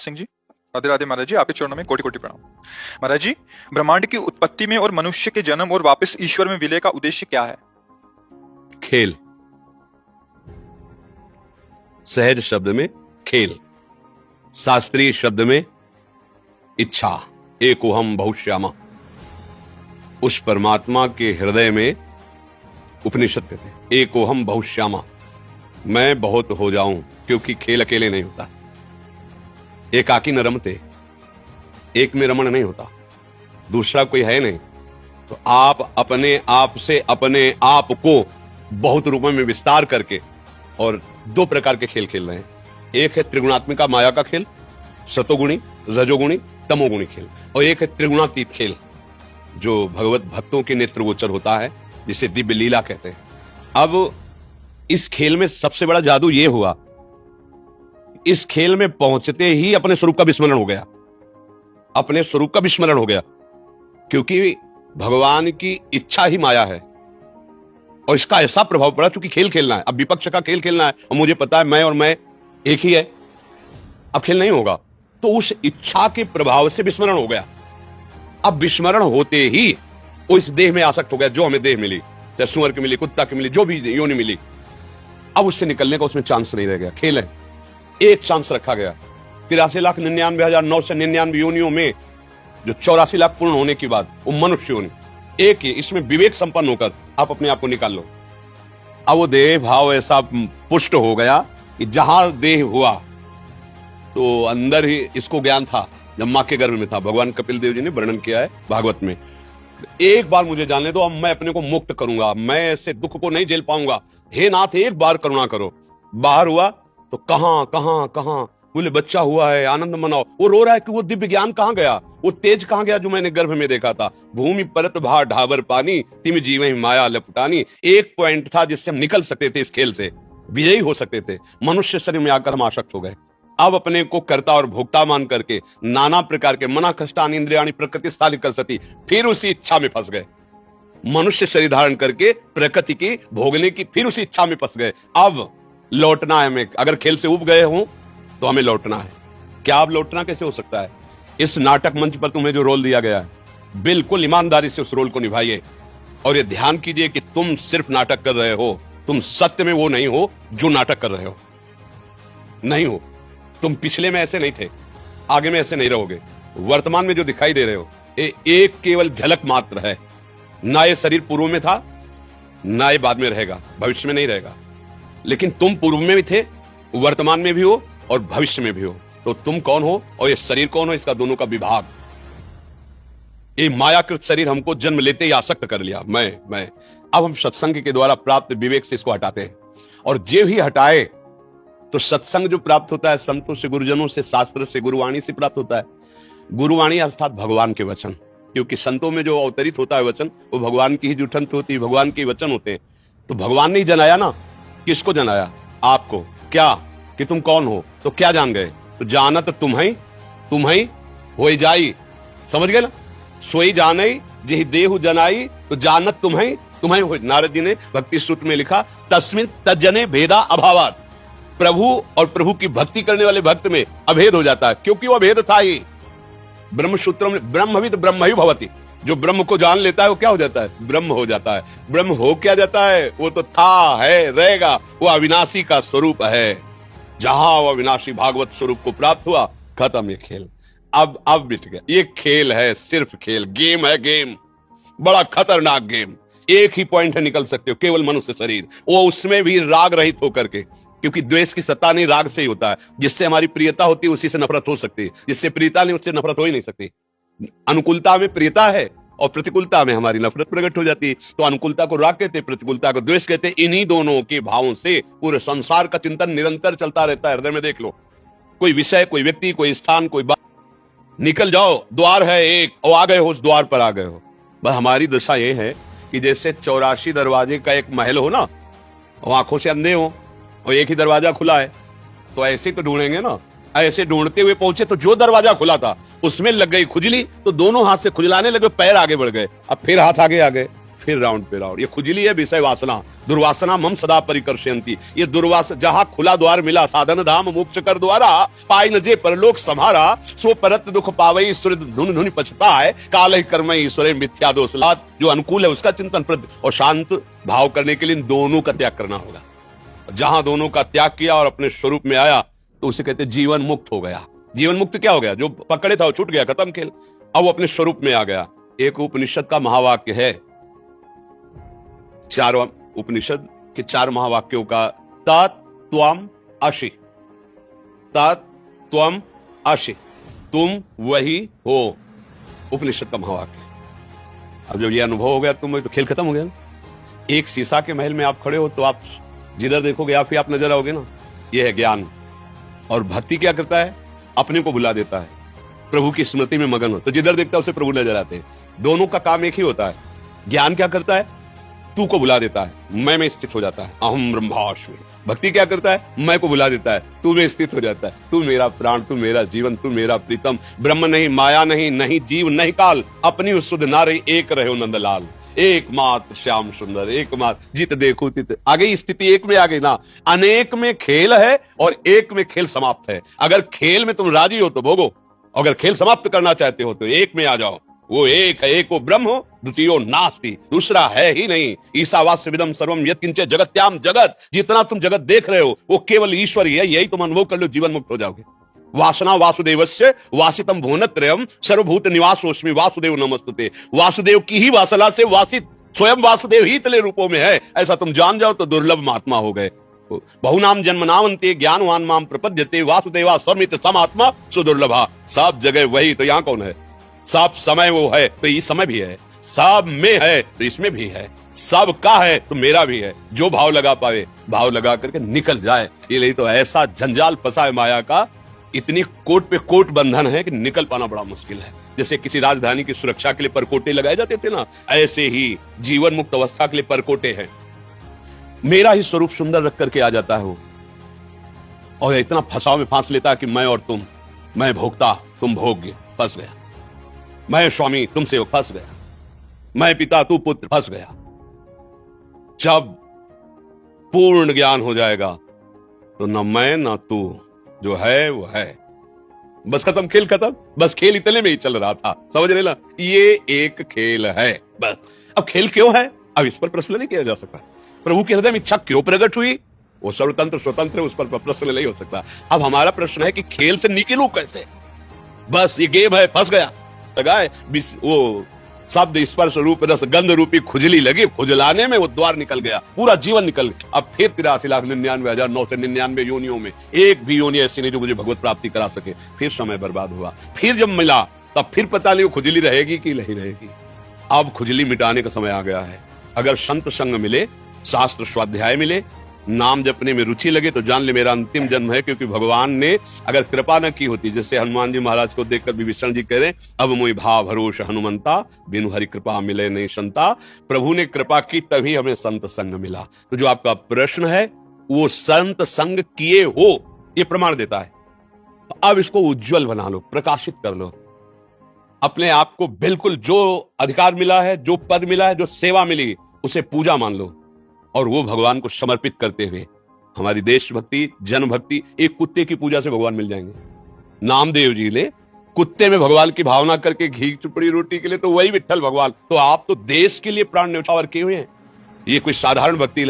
सिंह जी। राधे राधे महाराज जी, आपके चरणों में कोटि कोटि प्रणाम। महाराज जी, ब्रह्मांड की उत्पत्ति में और मनुष्य के जन्म और वापस ईश्वर में विलय का उद्देश्य क्या है? खेल। सहज शब्द में खेल, शास्त्रीय शब्द में इच्छा। एकोहम बहुश्यामा, उस परमात्मा के हृदय में उपनिषद कहते हैं एकोहम बहुश्यामा, मैं बहुत हो जाऊं, क्योंकि खेल अकेले नहीं होता। एकाकी न रमते, एक में रमण नहीं होता, दूसरा कोई है नहीं। तो आप अपने आप से अपने आप को बहुत रूपों में विस्तार करके और दो प्रकार के खेल खेल रहे हैं। एक है त्रिगुणात्मिका माया का खेल, सतोगुणी रजोगुणी तमोगुणी खेल, और एक है त्रिगुणातीत खेल जो भगवत भक्तों के नेत्र गोचर होता है, जिसे दिव्य लीला कहते हैं। अब इस खेल में सबसे बड़ा जादू यह हुआ, इस खेल में पहुंचते ही अपने स्वरूप का विस्मरण हो गया। अपने स्वरूप का विस्मरण हो गया, क्योंकि भगवान की इच्छा ही माया है। और इसका ऐसा प्रभाव पड़ा, क्योंकि खेल खेलना है, अब विपक्ष का खेल खेलना है, और मुझे पता है मैं और मैं एक ही है, अब खेल नहीं होगा। तो उस इच्छा के प्रभाव से विस्मरण हो गया। अब विस्मरण होते ही वो इस देह में आसक्त हो गया, जो हमें देह मिली, चाहे सुअर की मिली, कुत्ता की मिली, जो भी योनि मिली। अब उससे निकलने का उसमें चांस नहीं रह गया। खेल है, एक चांस रखा गया। 83,99,999 योनियों में जो 84 लाख पूर्ण होने के बाद वो मनुष्य योनि एक ही, इसमें विवेक संपन्न होकर आप अपने आप को निकाल लो। अब वो देह भाव ऐसा पुष्ट हो गया कि जहां देह हुआ तो अंदर ही इसको ज्ञान था, जब मां के गर्भ में था। भगवान कपिल देव जी ने वर्णन किया है भागवत में, एक बार मुझे जानने दो, अब मैं अपने को मुक्त करूंगा, मैं ऐसे दुख को नहीं झेल पाऊंगा, हे नाथ एक बार करुणा करो। बाहर हुआ तो कहां कहां कहां बोले बच्चा हुआ है, आनंद मनाओ। वो रो रहा है कि वो दिव्य ज्ञान कहां गया, वो तेज कहां गया जो मैंने गर्भ में देखा था। भूमि परत भा ढाबर पानी, तिम जीव माया लपटानी। एक पॉइंट था जिससे हम निकल सकते थे, इस खेल से विजयी हो सकते थे। मनुष्य शरीर में आकर हम आसक्त हो गए। अब अपने को कर्ता और भोक्ता मान करके नाना प्रकार के मना कष्टानि इंद्रियाणि प्रकृति स्थालिक कर सती, फिर उसी इच्छा में फंस गए। मनुष्य शरीर धारण करके प्रकृति की भोगने की फिर उसी इच्छा में फंस गए। अब लौटना है हमें, अगर खेल से उब गए हों तो हमें लौटना है। क्या अब लौटना कैसे हो सकता है? इस नाटक मंच पर तुम्हें जो रोल दिया गया है, बिल्कुल ईमानदारी से उस रोल को निभाइए। और ये ध्यान कीजिए कि तुम सिर्फ नाटक कर रहे हो, तुम सत्य में वो नहीं हो जो नाटक कर रहे हो। नहीं हो, तुम पिछले में ऐसे नहीं थे, आगे में ऐसे नहीं रहोगे। वर्तमान में जो दिखाई दे रहे हो ये एक केवल झलक मात्र है। ना ये शरीर पूर्व में था, ना ये बाद में रहेगा, भविष्य में नहीं रहेगा। लेकिन तुम पूर्व में भी थे, वर्तमान में भी हो और भविष्य में भी हो। तो तुम कौन हो और ये शरीर कौन हो, इसका दोनों का विभाग। ये मायाकृत शरीर हमको जन्म लेते ही आसक्त कर लिया, मैं। अब हम सत्संग के द्वारा प्राप्त विवेक से इसको हटाते हैं, और जे ही हटाए तो सत्संग जो प्राप्त होता है संतों से, गुरुजनों से, शास्त्र से, गुरुवाणी से प्राप्त होता है। गुरुवाणी अर्थात भगवान के वचन, क्योंकि संतों में जो अवतरित होता है वचन, वो भगवान की ही जुठंत होती है, भगवान के वचन होते हैं। तो भगवान ने ही जनाया ना, किसको जनाया? आपको। क्या कि तुम कौन हो? तो क्या जान गए? तो जानत तुम्हें हो जाई, समझ गए ना? सोई जानई जेहि देहु जनाई, तो जानत तुम्हें हो। नारद जी ने भक्ति सूत्र में लिखा, तस्मिन् तज्जने भेदा अभावात्। प्रभु और प्रभु की भक्ति करने वाले भक्त में अभेद हो जाता है, क्योंकि वो अभेद था ही। ब्रह्म सूत्रों में ब्रह्मविद ब्रह्म ही भवति, जो ब्रह्म को जान लेता है वो क्या हो जाता है? ब्रह्म हो जाता है। ब्रह्म हो क्या जाता है? वो तो था, है, रहेगा, वो अविनाशी का स्वरूप है। जहां वो अविनाशी भागवत स्वरूप को प्राप्त हुआ, खत्म ये खेल। अब मिट गया। ये खेल है, सिर्फ खेल, गेम है, गेम, बड़ा खतरनाक गेम। एक ही पॉइंट है, निकल सकते हो, केवल मनुष्य शरीर, वो उसमें भी राग रहित होकर के, क्योंकि द्वेष की सत्ता नहीं, राग से ही होता है। जिससे हमारी प्रियता होती है उसी से नफरत हो सकती है, जिससे प्रियता नहीं उससे नफरत हो ही नहीं सकती। अनुकूलता में प्रियता है और प्रतिकूलता में हमारी नफरत प्रकट हो जाती है। तो अनुकूलता को राग कहते, प्रतिकूलता को द्वेष कहते। इन्हीं दोनों के भावों से पूरे संसार का चिंतन निरंतर चलता रहता है। हृदय में देख लो, कोई विषय, कोई व्यक्ति, कोई स्थान, कोई बात, निकल जाओ, द्वार है एक, और आ गए हो, उस द्वार पर आ गए हो। बस हमारी दशा ये है कि जैसे 84 दरवाजे का एक महल हो ना, वो आंखों से अंधे हो और एक ही दरवाजा खुला है, तो ऐसे तो ढूंढेंगे ना। ऐसे ढूंढते हुए पहुंचे तो जो दरवाजा खुला था उसमें लग गई खुजली, तो दोनों हाथ से खुजलाने लगे, पैर आगे बढ़ गए। अब फिर हाथ आगे आ गए, फिर राउंड पे राउंड। ये खुजली है विषय वासना, दुर्वासना मम सदा परिकर्षयंती। ये दुर्वासना जहां खुला द्वार मिला, साधन धाम मोक्ष कर द्वारा, पाई न जे परलोक समारा, सो परत दुख पावई ईश्वर धुन धुनि पछताए, काल ही कर्म ईश्वर मिथ्या दोष लात। जो अनुकूल है उसका चिंतन प्रति, और शांत भाव करने के लिए इन दोनों का त्याग करना होगा। जहां दोनों का त्याग किया और अपने स्वरूप में आया तो उसे कहते जीवन मुक्त हो गया। जीवन मुक्त क्या हो गया? जो पकड़े था वो छूट गया, खत्म खेल। अब वो अपने स्वरूप में आ गया। एक उपनिषद का महावाक्य है, चार उपनिषद के 4 महावाक्यों का, तत्त्वम असि, तत्त्वम असि, तुम वही हो, उपनिषद का महावाक्य। अब जब ये अनुभव हो गया तुम तो खेल खत्म हो गया। एक शीशा के महल में आप खड़े हो तो आप जिधर देखोगे आप ही आप नजर आओगे ना। ये है ज्ञान। और भक्ति क्या करता है? अपने को भुला देता है, प्रभु की स्मृति में मगन हो तो जिधर देखता है उसे प्रभु नजर आते हैं। दोनों का काम एक ही होता है। ज्ञान क्या करता है? तू को बुला देता है, मैं में स्थित हो जाता है, अहम ब्रह्मास्मि। भक्ति क्या करता है? मैं को बुला देता है, तू में स्थित हो जाता है, तू मेरा प्राण, तू मेरा जीवन, तू मेरा प्रीतम। ब्रह्म नहीं, माया नहीं, नहीं जीव नहीं काल, अपनी सुध नारे एक रहे नंदलाल। एकमात्र श्याम सुंदर, एकमात्र जित देखो तित। आ गई स्थिति, एक में आ गई ना। अनेक में खेल है और एक में खेल समाप्त है। अगर खेल में तुम राजी हो तो भोगो, अगर खेल समाप्त करना चाहते हो तो एक में आ जाओ। वो एक है, एक वो ब्रह्म हो, द्वितीयो नास्ति, दूसरा है ही नहीं। ईशावास्य विदम सर्वम यत्किंचे जगत्याम जगत। जितना तुम जगत देख रहे हो वो केवल ईश्वर ही है। यही तुम अनुभव कर लो, जीवन मुक्त हो जाओगे। वासना वासुदेवस्य वासितम भुवनत्रयम सर्वभूत निवासोस्मि वासुदेव नमस्तुते। वासुदेव की ही वासना से वासित स्वयं वासुदेव ही तले रूपों में है, ऐसा तुम जान जाओ तो दुर्लभ महात्मा हो गए। बहुनाम जन्म नावंते ज्ञानवान माम प्रपद्यते वासुदेवा स्वमित समात्मा सुदुर्लभा। सब जगह वही, तो यहाँ कौन है? सब समय वो है तो ये समय भी है, सब में है तो इसमें भी है, सब का है तो मेरा भी है। जो भाव लगा पावे भाव लगा करके निकल जाए। ये नहीं तो ऐसा जंजाल फंसा है माया का, इतनी कोट पे कोट बंधन है कि निकल पाना बड़ा मुश्किल है। जैसे किसी राजधानी की सुरक्षा के लिए परकोटे लगाए जाते थे ना, ऐसे ही जीवन मुक्त अवस्था के लिए परकोटे हैं। मेरा ही स्वरूप सुंदर रख करके आ जाता है वो, और इतना फंसाव में फांस लेता है कि मैं और तुम, मैं भोक्ता तुम भोग्य, फंस गया। मैं स्वामी तुम सेवक, फंस गया। मैं पिता तू पुत्र, फंस गया। जब पूर्ण ज्ञान हो जाएगा तो न मैं न तू, जो है वो है। बस खत्म, खेल खत्म। बस खेल इतने में ही चल रहा था, समझ रहे ना? ये एक खेल है बस। अब खेल क्यों है? अब इस पर प्रश्न नहीं किया जा सकता। प्रभु के हृदय में इच्छा क्यों प्रकट हुई? वो सर्वतंत्र स्वतंत्र है, उस पर प्रश्न नहीं हो सकता। अब हमारा प्रश्न है कि खेल से निकलूं कैसे? बस ये गेम है, फंस गया। लगाए वो शब्द स्पर्श रूप रस गंध रूपी खुजली लगी, खुजलाने में वो द्वार निकल गया, पूरा जीवन निकल गया। अब फिर 83,99,999 योनियों में एक भी योनि ऐसी नहीं जो मुझे भगवत प्राप्ति करा सके। फिर समय बर्बाद हुआ। फिर जब मिला तब फिर पता नहीं वो खुजली रहेगी कि नहीं रहेगी। अब खुजली मिटाने का समय आ गया है। अगर संत संग मिले, शास्त्र स्वाध्याय मिले, नाम जपने में रुचि लगे तो जान ले मेरा अंतिम जन्म है। क्योंकि भगवान ने अगर कृपा न की होती, जैसे हनुमान जी महाराज को देखकर विभीषण जी कह रहे, अब मोहि भाव भरोस हनुमंता, बिनु हरि कृपा मिले नहीं संता। प्रभु ने कृपा की तभी हमें संत संग मिला। तो जो आपका प्रश्न है वो संत संग किए हो, ये प्रमाण देता है। तो अब इसको उज्जवल बना लो, प्रकाशित कर लो अपने आप को। बिल्कुल जो अधिकार मिला है, जो पद मिला है, जो सेवा मिली, उसे पूजा मान लो और वो भगवान को समर्पित करते हुए हमारी देशभक्ति, जन भक्ति, एक कुत्ते की पूजा से भगवान मिल जाएंगे। नामदेव जी ने कुत्ते में भगवान की भावना करके घी चुपड़ी रोटी के लिए, तो वही विठ्ठल भगवान। तो आप तो देश के लिए प्राण न्यौछावर किए हुए हैं। ये कोई साधारण भक्ति